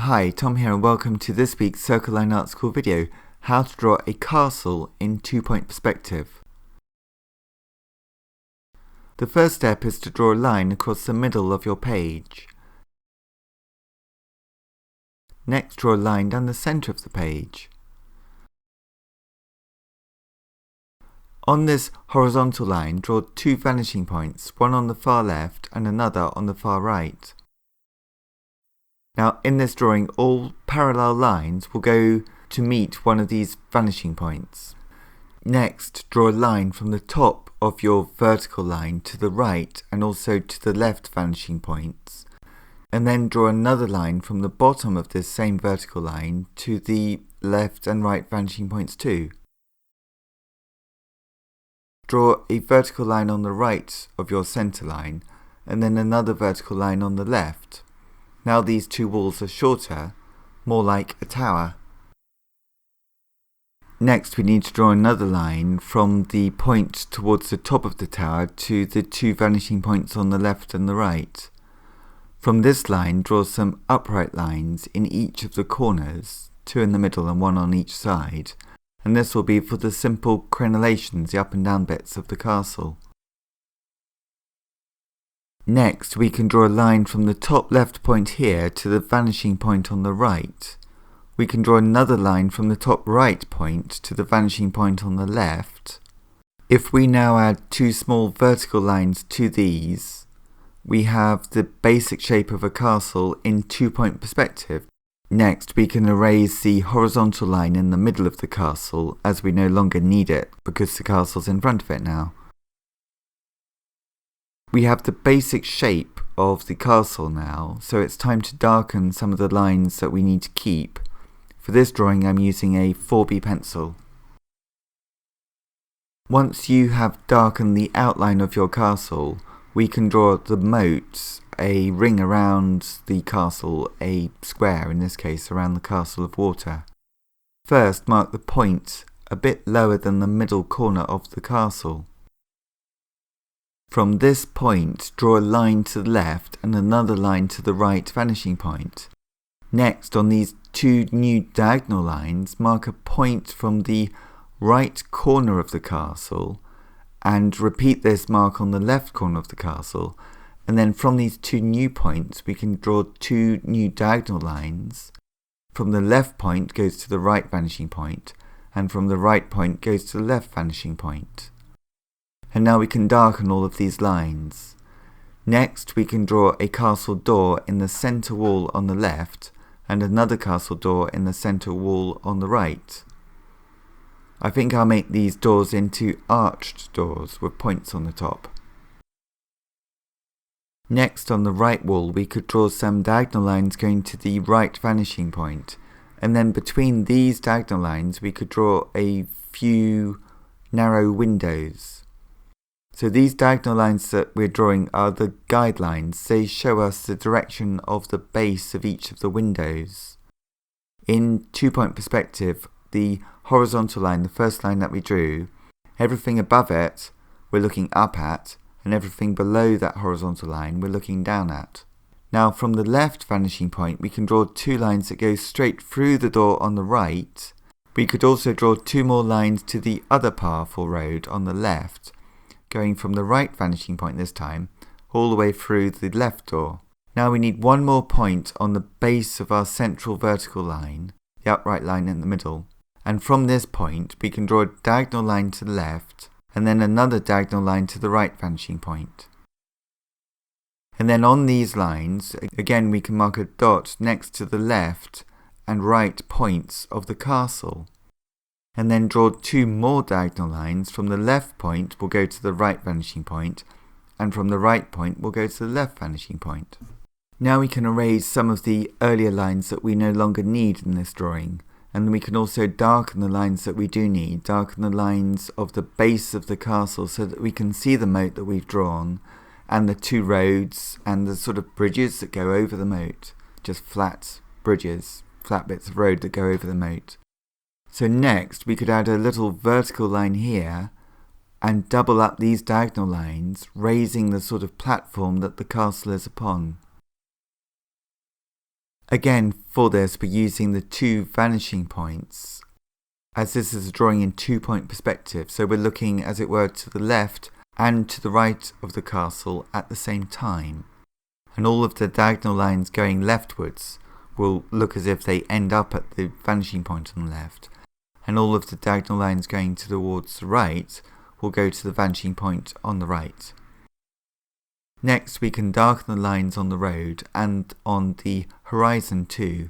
Hi, Tom here and welcome to this week's Circle Line Art School video, how to draw a castle in two-point perspective. The first step is to draw a line across the middle of your page. Next, draw a line down the centre of the page. On this horizontal line, draw two vanishing points, one on the far left and another on the far right. Now, in this drawing, all parallel lines will go to meet one of these vanishing points. Next, draw a line from the top of your vertical line to the right and also to the left vanishing points. And then draw another line from the bottom of this same vertical line to the left and right vanishing points too. Draw a vertical line on the right of your centre line and then another vertical line on the left. Now these two walls are shorter, more like a tower. Next we need to draw another line from the point towards the top of the tower to the two vanishing points on the left and the right. From this line, draw some upright lines in each of the corners, two in the middle and one on each side, and this will be for the simple crenellations, the up and down bits of the castle. Next, we can draw a line from the top left point here to the vanishing point on the right. We can draw another line from the top right point to the vanishing point on the left. If we now add two small vertical lines to these, we have the basic shape of a castle in two-point perspective. Next, we can erase the horizontal line in the middle of the castle as we no longer need it because the castle's in front of it now. We have the basic shape of the castle now, so it's time to darken some of the lines that we need to keep. For this drawing I'm using a 4B pencil. Once you have darkened the outline of your castle, we can draw the moat, a ring around the castle, a square in this case around the castle of water. First, mark the point a bit lower than the middle corner of the castle. From this point, draw a line to the left and another line to the right vanishing point. Next, on these two new diagonal lines, mark a point from the right corner of the castle and repeat this mark on the left corner of the castle. And then from these two new points, we can draw two new diagonal lines. From the left point goes to the right vanishing point, and from the right point goes to the left vanishing point. And now we can darken all of these lines. Next, we can draw a castle door in the centre wall on the left and another castle door in the centre wall on the right. I think I'll make these doors into arched doors with points on the top. Next, on the right wall, we could draw some diagonal lines going to the right vanishing point, and then between these diagonal lines we could draw a few narrow windows. So these diagonal lines that we're drawing are the guidelines. They show us the direction of the base of each of the windows. In two-point perspective, the horizontal line, the first line that we drew, everything above it we're looking up at, and everything below that horizontal line we're looking down at. Now from the left vanishing point we can draw two lines that go straight through the door on the right. We could also draw two more lines to the other powerful road on the left, going from the right vanishing point this time, all the way through the left door. Now we need one more point on the base of our central vertical line, the upright line in the middle, and from this point we can draw a diagonal line to the left, and then another diagonal line to the right vanishing point. And then on these lines, again we can mark a dot next to the left and right points of the castle. And then draw two more diagonal lines. From the left point will go to the right vanishing point, and from the right point will go to the left vanishing point. Now we can erase some of the earlier lines that we no longer need in this drawing, and we can also darken the lines that we do need, darken the lines of the base of the castle so that we can see the moat that we've drawn, and the two roads, and the sort of bridges that go over the moat, just flat bridges, flat bits of road that go over the moat. So next we could add a little vertical line here and double up these diagonal lines, raising the sort of platform that the castle is upon. Again, for this we're using the 2 vanishing points, as this is a drawing in 2-point perspective, so we're looking, as it were, to the left and to the right of the castle at the same time. And all of the diagonal lines going leftwards will look as if they end up at the vanishing point on the left, and all of the diagonal lines going towards the right will go to the vanishing point on the right. Next, we can darken the lines on the road and on the horizon too.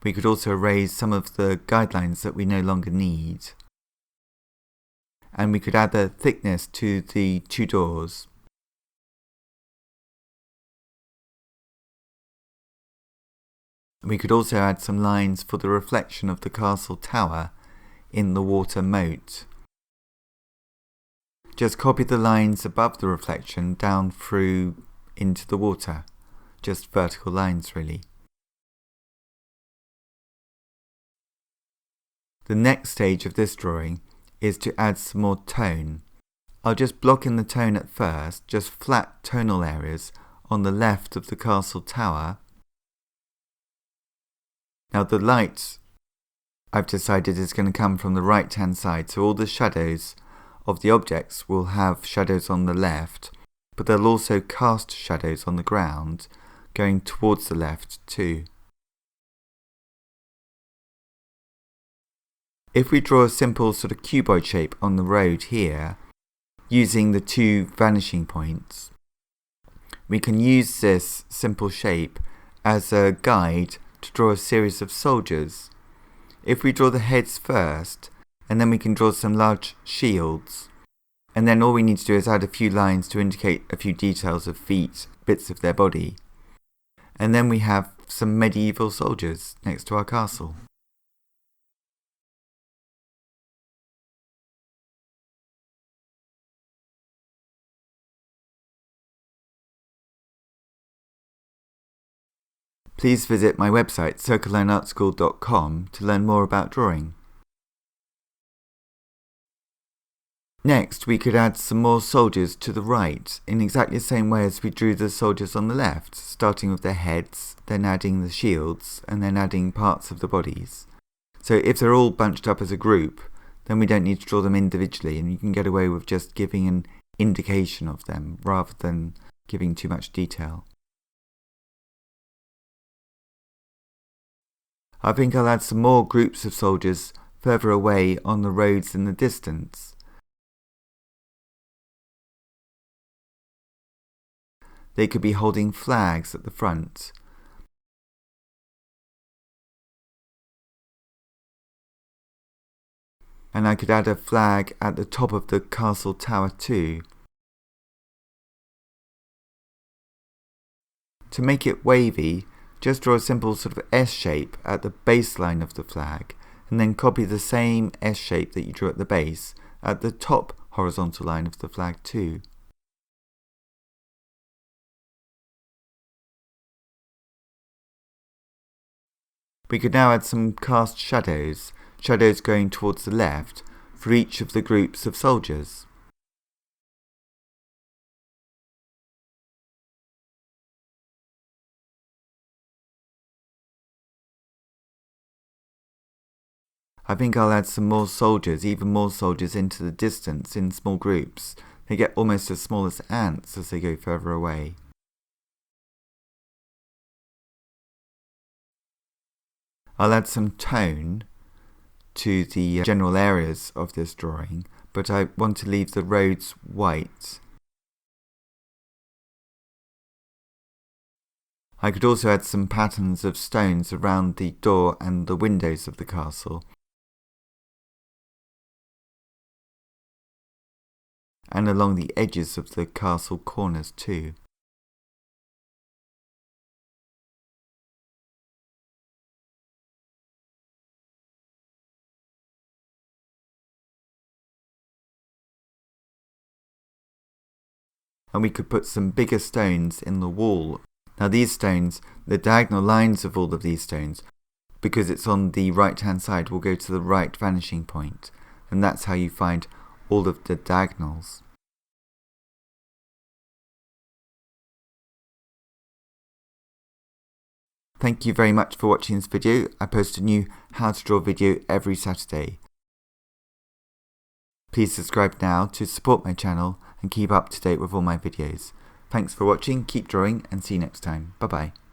We could also erase some of the guidelines that we no longer need. And we could add a thickness to the 2 doors. We could also add some lines for the reflection of the castle tower in the water moat. Just copy the lines above the reflection down through into the water. Just vertical lines really. The next stage of this drawing is to add some more tone. I'll just block in the tone at first, just flat tonal areas on the left of the castle tower. Now the light, I've decided, is going to come from the right hand side, so all the shadows of the objects will have shadows on the left, but they'll also cast shadows on the ground going towards the left too. If we draw a simple sort of cuboid shape on the road here, using the 2 vanishing points, we can use this simple shape as a guide to draw a series of soldiers. If we draw the heads first, and then we can draw some large shields, and then all we need to do is add a few lines to indicate a few details of feet, bits of their body, and then we have some medieval soldiers next to our castle. Please visit my website circlelineartschool.com to learn more about drawing. Next, we could add some more soldiers to the right in exactly the same way as we drew the soldiers on the left, starting with their heads, then adding the shields, and then adding parts of the bodies. So if they're all bunched up as a group, then we don't need to draw them individually, and you can get away with just giving an indication of them rather than giving too much detail. I think I'll add some more groups of soldiers further away on the roads in the distance. They could be holding flags at the front. And I could add a flag at the top of the castle tower too. To make it wavy, just draw a simple sort of S shape at the baseline of the flag, and then copy the same S shape that you drew at the base at the top horizontal line of the flag too. We could now add some cast shadows going towards the left for each of the groups of soldiers. I think I'll add some more soldiers, even more soldiers into the distance in small groups. They get almost as small as ants as they go further away. I'll add some tone to the general areas of this drawing, but I want to leave the roads white. I could also add some patterns of stones around the door and the windows of the castle, and along the edges of the castle corners too. And we could put some bigger stones in the wall. Now these stones, the diagonal lines of all of these stones, because it's on the right hand side, will go to the right vanishing point, and that's how you find all of the diagonals. Thank you very much for watching this video. I post a new how to draw video every Saturday. Please subscribe now to support my channel and keep up to date with all my videos. Thanks for watching, keep drawing, and see you next time. Bye bye.